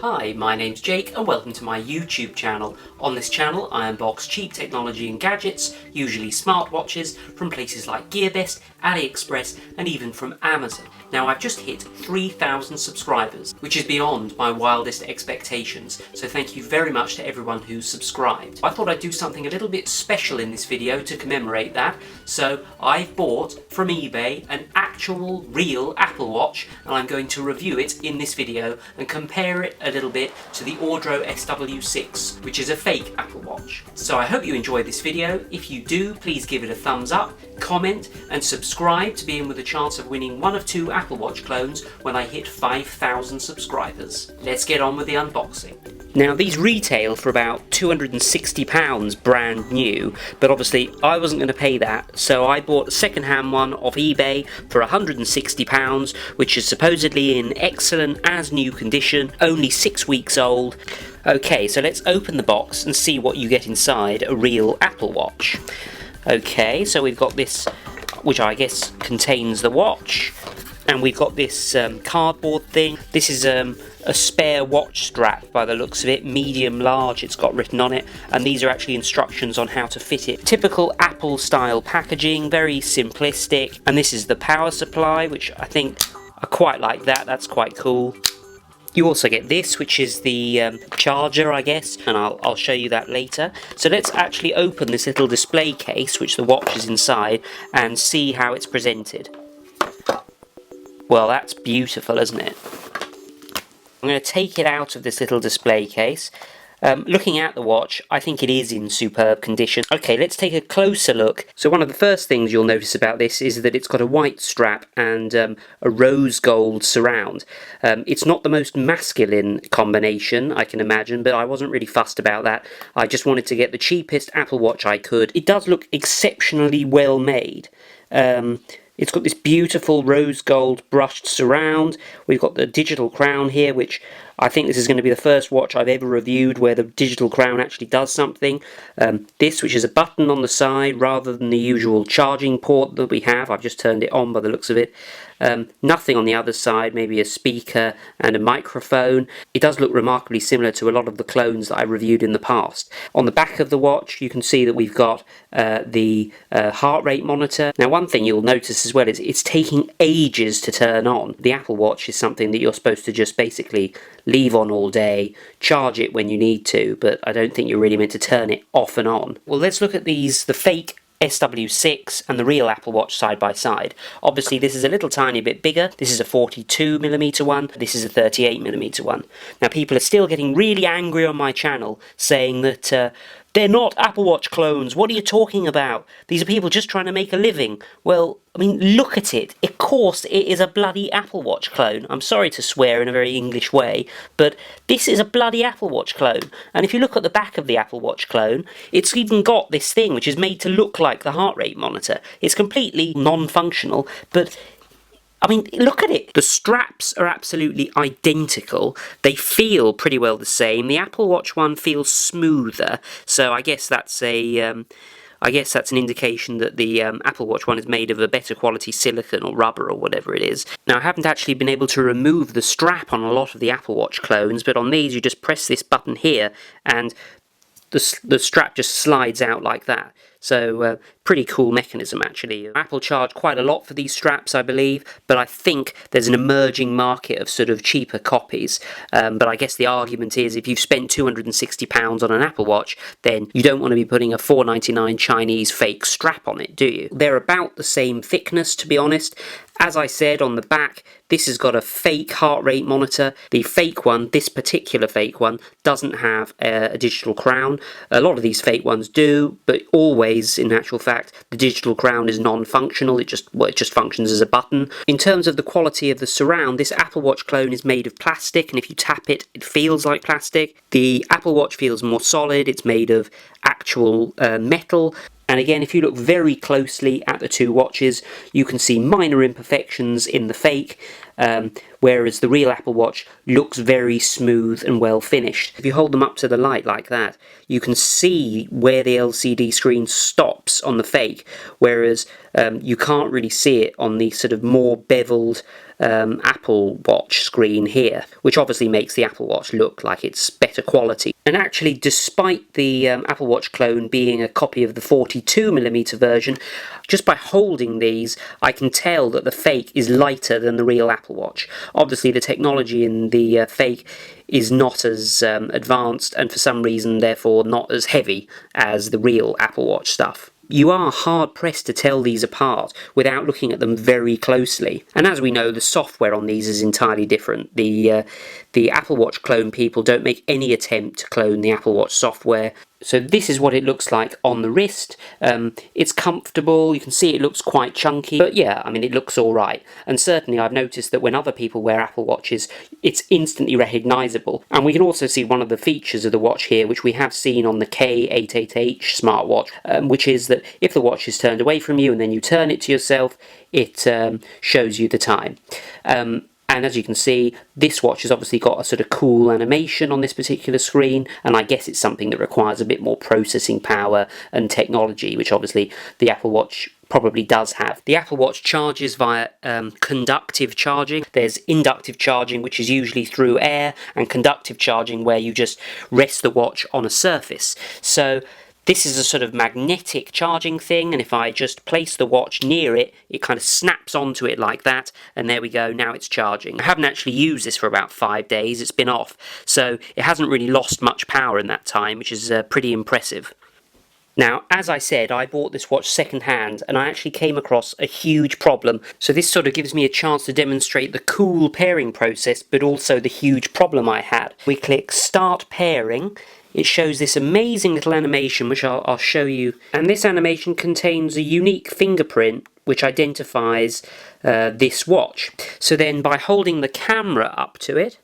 Hi, my name's Jake and welcome to my YouTube channel. On this channel I unbox cheap technology and gadgets, usually smartwatches, from places like GearBest, AliExpress and even from Amazon. Now I've just hit 3,000 subscribers, which is beyond my wildest expectations, so thank you very much to everyone who's subscribed. I thought I'd do something a little bit special in this video to commemorate that, so I've bought from eBay an actual real Apple Watch and I'm going to review it in this video and compare it a little bit to the Ordro SW6, which is a fake Apple Watch. So I hope you enjoy this video. If you do, please give it a thumbs up, comment and subscribe to be in with a chance of winning one of 2 Apple Watch clones when I hit 5,000 subscribers. Let's get on with the unboxing. Now these retail for about £260 brand new, but obviously I wasn't going to pay that, so I bought a second-hand one off eBay for £160, which is supposedly in excellent as new condition, only 6 weeks old. Okay, so let's open the box and see what you get inside a real Apple Watch. Okay, so we've got this, which I guess contains the watch, and we've got this cardboard thing. This is a spare watch strap by the looks of it, medium large it's got written on it, and these are actually instructions on how to fit it. Typical Apple style packaging, very simplistic, and this is the power supply, which I think I quite like that, that's quite cool. You also get this, which is the charger, I guess, and I'll show you that later. So let's actually open this little display case, which the watch is inside, and see how it's presented. Well, that's beautiful, isn't it? I'm going to take it out of this little display case. Looking at the watch, I think it is in superb condition. Okay, let's take a closer look. So one of the first things you'll notice about this is that it's got a white strap and a rose gold surround. It's not the most masculine combination, I can imagine, but I wasn't really fussed about that. I just wanted to get the cheapest Apple Watch I could. It does look exceptionally well made. It's got this beautiful rose gold brushed surround. We've got the digital crown here, which I think this is going to be the first watch I've ever reviewed where the digital crown actually does something. This, which is a button on the side rather than the usual charging port that we have. I've just turned it on by the looks of it. Nothing on the other side, maybe a speaker and a microphone. It does look remarkably similar to a lot of the clones that I reviewed in the past. On the back of the watch you can see that we've got the heart rate monitor. Now one thing you'll notice as well is it's taking ages to turn on. The Apple Watch is something that you're supposed to just basically leave on all day, charge it when you need to, but I don't think you're really meant to turn it off and on. Well, let's look at these, the fake SW6 and the real Apple Watch side by side. Obviously this is a little tiny bit bigger. This is a 42mm one, this is a 38mm one. Now people are still getting really angry on my channel saying that they're not Apple Watch clones, what are you talking about? These are people just trying to make a living. Well, I mean, look at it. Of course it is a bloody Apple Watch clone. I'm sorry to swear in a very English way, but this is a bloody Apple Watch clone. And if you look at the back of the Apple Watch clone, it's even got this thing which is made to look like the heart rate monitor. It's completely non-functional, but I mean, look at it. The straps are absolutely identical. They feel pretty well the same. The Apple Watch one feels smoother, so I guess that's an indication that the Apple Watch one is made of a better quality silicone or rubber or whatever it is. Now, I haven't actually been able to remove the strap on a lot of the Apple Watch clones, but on these you just press this button here and the strap just slides out like that. So pretty cool mechanism actually. Apple charge quite a lot for these straps I believe, but I think there's an emerging market of sort of cheaper copies. But I guess the argument is if you've spent £260 on an Apple Watch, then you don't want to be putting a $4.99 Chinese fake strap on it, do you? They're about the same thickness, to be honest. As I said, on the back, this has got a fake heart rate monitor. The fake one, this particular fake one, doesn't have a digital crown. A lot of these fake ones do, but always, in actual fact, the digital crown is non-functional. It just functions as a button. In terms of the quality of the surround, this Apple Watch clone is made of plastic, and if you tap it, it feels like plastic. The Apple Watch feels more solid. It's made of actual metal. And again, if you look very closely at the two watches, you can see minor imperfections in the fake, whereas the real Apple Watch looks very smooth and well finished. If you hold them up to the light like that, you can see where the LCD screen stops on the fake, whereas you can't really see it on the sort of more beveled Apple Watch screen here, which obviously makes the Apple Watch look like it's better quality. And actually, despite the Apple Watch clone being a copy of the 42mm version, just by holding these, I can tell that the fake is lighter than the real Apple Watch. Obviously, the technology in the fake is not as advanced, and for some reason, therefore, not as heavy as the real Apple Watch stuff. You are hard-pressed to tell these apart without looking at them very closely. And as we know, the software on these is entirely different. The Apple Watch clone people don't make any attempt to clone the Apple Watch software. So this is what it looks like on the wrist. It's comfortable, you can see it looks quite chunky, but yeah, I mean, it looks alright. And certainly I've noticed that when other people wear Apple Watches, it's instantly recognisable. And we can also see one of the features of the watch here, which we have seen on the K88H smartwatch, which is that if the watch is turned away from you and then you turn it to yourself, it shows you the time. And as you can see, this watch has obviously got a sort of cool animation on this particular screen, and I guess it's something that requires a bit more processing power and technology, which obviously the Apple Watch probably does have. The Apple Watch charges via conductive charging. There's inductive charging, which is usually through air, and conductive charging where you just rest the watch on a surface. So this is a sort of magnetic charging thing, and if I just place the watch near it, it kind of snaps onto it like that, and there we go, now it's charging. I haven't actually used this for about 5 days, it's been off, so it hasn't really lost much power in that time, which is pretty impressive. Now, as I said, I bought this watch second-hand, and I actually came across a huge problem. So this sort of gives me a chance to demonstrate the cool pairing process, but also the huge problem I had. We click Start Pairing. It shows this amazing little animation, which I'll show you. And this animation contains a unique fingerprint, which identifies this watch. So then, by holding the camera up to it,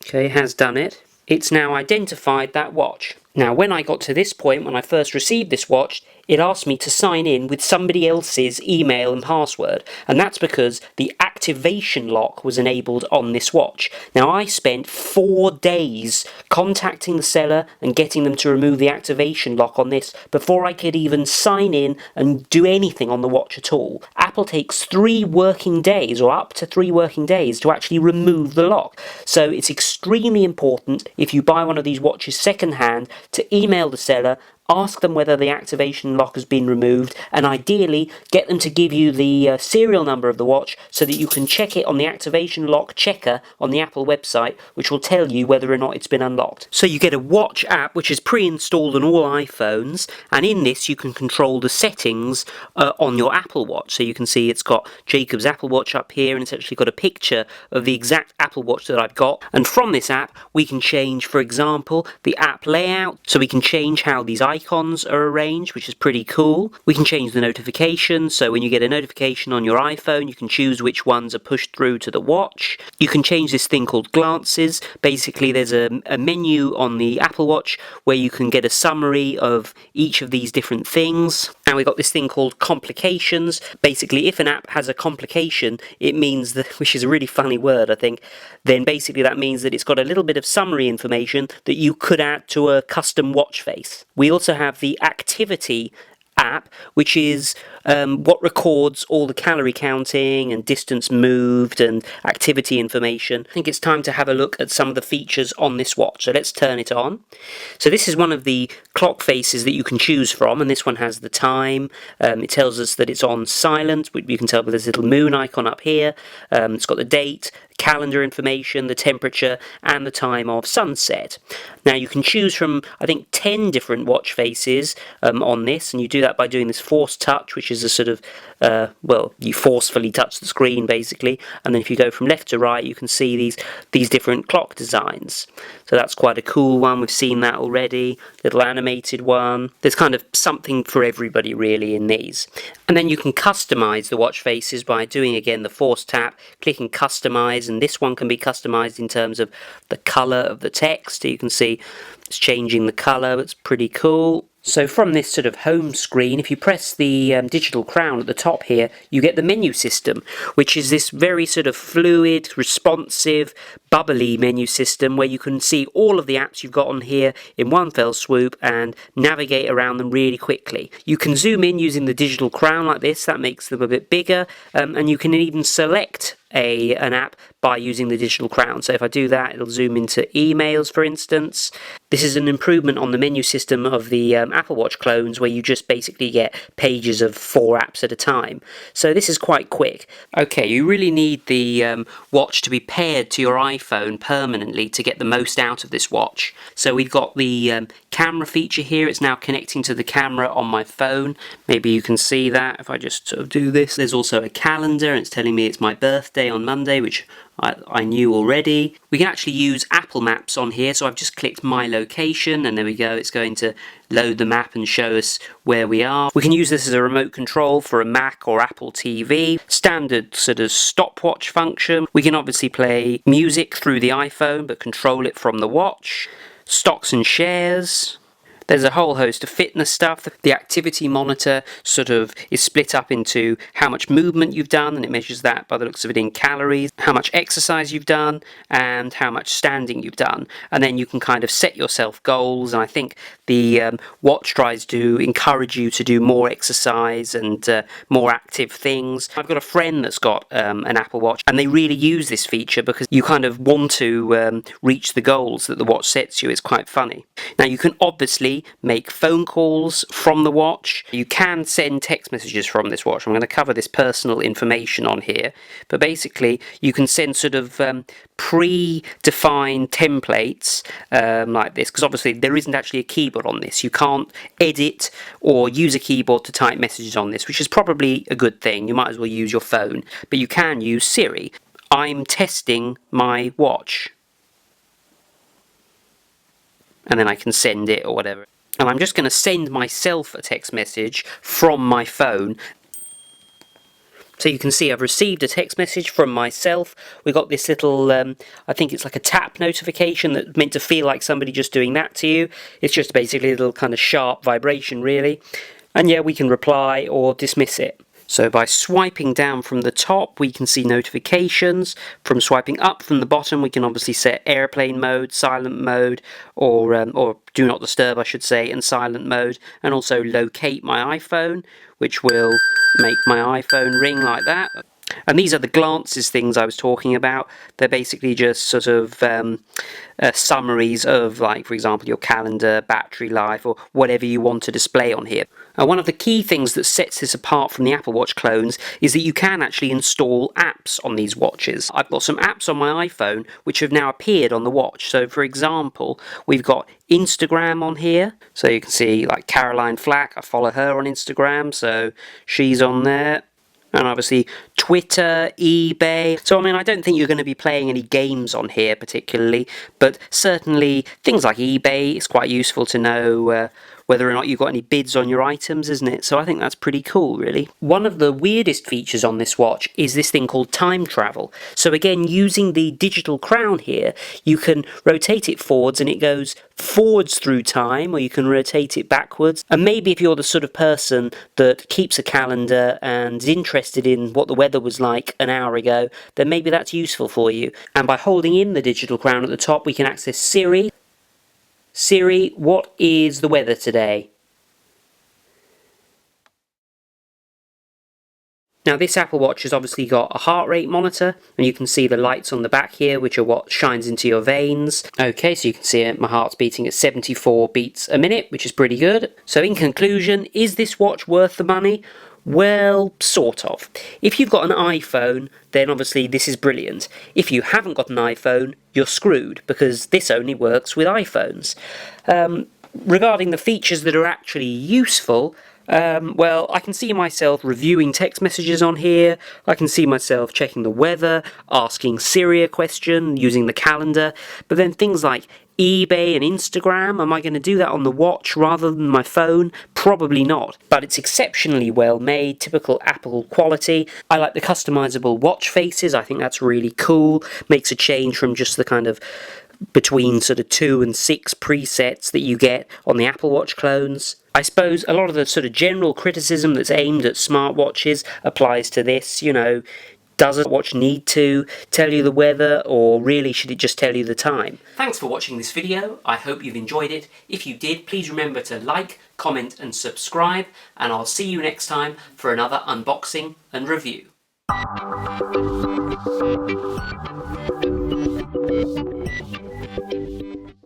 okay, it has done it. It's now identified that watch. Now, when I got to this point, when I first received this watch, it asked me to sign in with somebody else's email and password, and that's because the activation lock was enabled on this watch. Now, I spent 4 days contacting the seller and getting them to remove the activation lock on this before I could even sign in and do anything on the watch at all. Apple takes 3 working days, or up to 3 working days, to actually remove the lock. So it's extremely important, if you buy one of these watches second-hand, to email the seller, ask them whether the activation lock has been removed, and ideally get them to give you the serial number of the watch so that you can check it on the activation lock checker on the Apple website, which will tell you whether or not it's been unlocked. So you get a watch app which is pre-installed on all iPhones, and in this you can control the settings on your Apple Watch. So you can see it's got Jacob's Apple Watch up here, and it's actually got a picture of the exact Apple Watch that I've got. And from this app we can change, for example, the app layout, so we can change how these icons are arranged, which is pretty cool. We can change the notifications, so when you get a notification on your iPhone, you can choose which ones are pushed through to the watch. You can change this thing called glances. Basically, there's a menu on the Apple Watch where you can get a summary of each of these different things. And we've got this thing called complications. Basically, if an app has a complication, it means that, which is a really funny word, I think, then basically that means that it's got a little bit of summary information that you could add to a custom watch face. We also have the activity app, which is what records all the calorie counting and distance moved and activity information. I think it's time to have a look at some of the features on this watch. So let's turn it on. So this is one of the clock faces that you can choose from, and this one has the time. It tells us that it's on silent. You can tell by this little moon icon up here. It's got the date, calendar information, the temperature, and the time of sunset. Now you can choose from, I think, 10 different watch faces on this, and you do that by doing this force touch, which is a sort of, well, you forcefully touch the screen basically, and then if you go from left to right, you can see these different clock designs. So that's quite a cool one. We've seen that already. Little animated one. There's kind of something for everybody really in these. And then you can customize the watch faces by doing again the force tap, clicking customize, and this one can be customized in terms of the color of the text. You can see it's changing the color. It's pretty cool. So from this sort of home screen, if you press the digital crown at the top here, you get the menu system, which is this very sort of fluid, responsive, bubbly menu system where you can see all of the apps you've got on here in one fell swoop and navigate around them really quickly. You can zoom in using the digital crown like this, that makes them a bit bigger, and you can even select an app by using the digital crown. So if I do that, it'll zoom into emails, for instance. This is an improvement on the menu system of the Apple Watch clones, where you just basically get pages of 4 apps at a time. So this is quite quick. Okay, you really need the watch to be paired to your iPhone permanently to get the most out of this watch. So we've got the camera feature here. It's now connecting to the camera on my phone. Maybe you can see that if I just sort of do this. There's also a calendar, and it's telling me it's my birthday on Monday, which I knew already. We can actually use Apple Maps on here, so I've just clicked my location, and there we go, it's going to load the map and show us where we are. We can use this as a remote control for a Mac or Apple TV. Standard sort of stopwatch function. We can obviously play music through the iPhone, but control it from the watch. Stocks and shares. There's a whole host of fitness stuff. The activity monitor sort of is split up into how much movement you've done, and it measures that by the looks of it in calories, how much exercise you've done, and how much standing you've done. And then you can kind of set yourself goals, and I think the watch tries to encourage you to do more exercise and more active things. I've got a friend that's got an Apple Watch, and they really use this feature because you kind of want to reach the goals that the watch sets you. It's quite funny. Now you can obviously make phone calls from the watch. You can send text messages from this watch. I'm going to cover this personal information on here, but basically you can send sort of pre-defined templates like this, because obviously there isn't actually a keyboard on this. You can't edit or use a keyboard to type messages on this, which is probably a good thing. You might as well use your phone, but you can use Siri. I'm testing my watch. And then I can send it or whatever. And I'm just going to send myself a text message from my phone. So you can see I've received a text message from myself. We've got this little, I think it's like a tap notification that's meant to feel like somebody just doing that to you. It's just basically a little kind of sharp vibration, really. And yeah, we can reply or dismiss it. So by swiping down from the top, we can see notifications. From swiping up from the bottom, we can obviously set airplane mode, silent mode, or do not disturb, I should say, and silent mode, and also locate my iPhone, which will make my iPhone ring like that. And these are the glances things I was talking about. They're basically just sort of summaries of, like, for example, your calendar, battery life, or whatever you want to display on here. One of the key things that sets this apart from the Apple Watch clones is that you can actually install apps on these watches. I've got some apps on my iPhone which have now appeared on the watch. So, for example, we've got Instagram on here. So you can see, like, Caroline Flack. I follow her on Instagram, so she's on there. And obviously Twitter, eBay. So I mean, I don't think you're going to be playing any games on here particularly, but certainly things like eBay, it's quite useful to know whether or not you've got any bids on your items, isn't it? So I think that's pretty cool, really. One of the weirdest features on this watch is this thing called time travel. So again, using the digital crown here, you can rotate it forwards and it goes forwards through time, or you can rotate it backwards. And maybe if you're the sort of person that keeps a calendar and is interested in what the weather was like an hour ago, then maybe that's useful for you. And by holding in the digital crown at the top, we can access Siri. Siri, what is the weather today? Now this Apple Watch has obviously got a heart rate monitor, and you can see the lights on the back here, which are what shines into your veins. Okay, so you can see it, my heart's beating at 74 beats a minute, which is pretty good. So in conclusion, is this watch worth the money? Well, sort of. If you've got an iPhone, then obviously this is brilliant. If you haven't got an iPhone, you're screwed, because this only works with iPhones. Regarding the features that are actually useful, well, I can see myself reviewing text messages on here. I can see myself checking the weather, asking Siri a question, using the calendar. But then things like eBay and Instagram, am I going to do that on the watch rather than my phone? Probably not, but it's exceptionally well made, typical Apple quality. I like the customizable watch faces, I think that's really cool. Makes a change from just the kind of between sort of 2 and 6 presets that you get on the Apple Watch clones. I suppose a lot of the sort of general criticism that's aimed at smartwatches applies to this, you know. Does a watch need to tell you the weather, or really should it just tell you the time? Thanks for watching this video. I hope you've enjoyed it. If you did, please remember to like, comment and subscribe, and I'll see you next time for another unboxing and review.